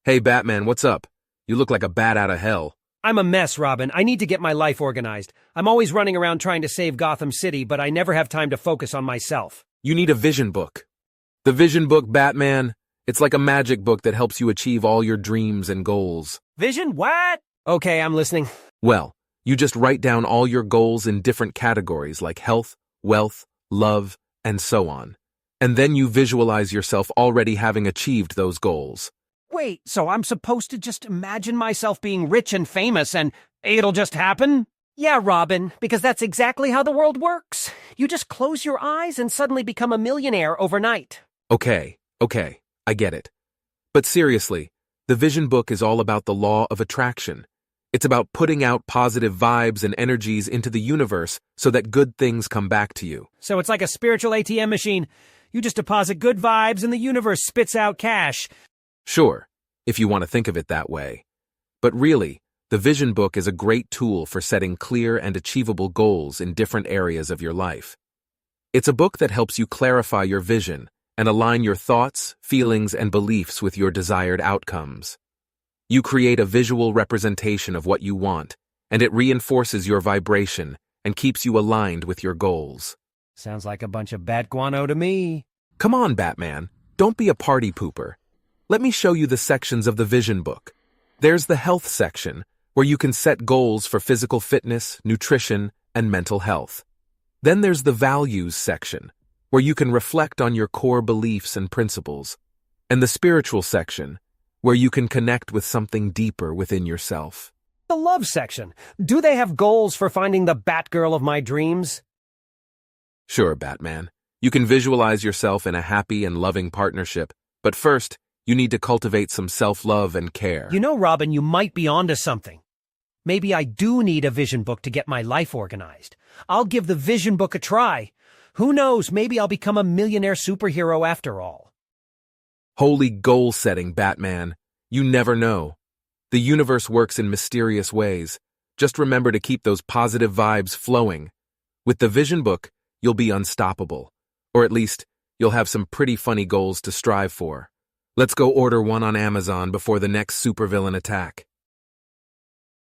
Hey Batman, what's up? You look like a bat out of hell. I'm a mess, Robin. I need to get my life organized. I'm always running around trying to save Gotham City, but I never have time to focus on myself. You need a vision book. The vision book, Batman, it's like a magic book that helps you achieve all your dreams and goals. Vision? What? Okay, I'm listening. Well, you just write down all your goals in different categories like health, wealth, love, and so on. And then you visualize yourself already having achieved those goals. Wait, so I'm supposed to just imagine myself being rich and famous and it'll just happen? Yeah, Robin, because that's exactly how the world works. You just close your eyes and suddenly become a millionaire overnight. Okay, I get it. But seriously, the vision book is all about the law of attraction. It's about putting out positive vibes and energies into the universe so that good things come back to you. So it's like a spiritual ATM machine. You just deposit good vibes and the universe spits out cash. Sure, if you want to think of it that way. But really, the vision book is a great tool for setting clear and achievable goals in different areas of your life. It's a book that helps you clarify your vision and align your thoughts, feelings, and beliefs with your desired outcomes. You create a visual representation of what you want, and it reinforces your vibration and keeps you aligned with your goals. Sounds like a bunch of bat guano to me. Come on, Batman, don't be a party pooper. Let me show you the sections of the vision book. There's the health section, where you can set goals for physical fitness, nutrition, and mental health. Then there's the values section, where you can reflect on your core beliefs and principles. And the spiritual section, where you can connect with something deeper within yourself. The love section. Do they have goals for finding the Batgirl of my dreams? Sure, Batman. You can visualize yourself in a happy and loving partnership, but first, you need to cultivate some self-love and care. You know, Robin, you might be onto something. Maybe I do need a vision book to get my life organized. I'll give the vision book a try. Who knows, maybe I'll become a millionaire superhero after all. Holy goal-setting, Batman. You never know. The universe works in mysterious ways. Just remember to keep those positive vibes flowing. With the vision book, you'll be unstoppable. Or at least, you'll have some pretty funny goals to strive for. Let's go order one on Amazon before the next supervillain attack.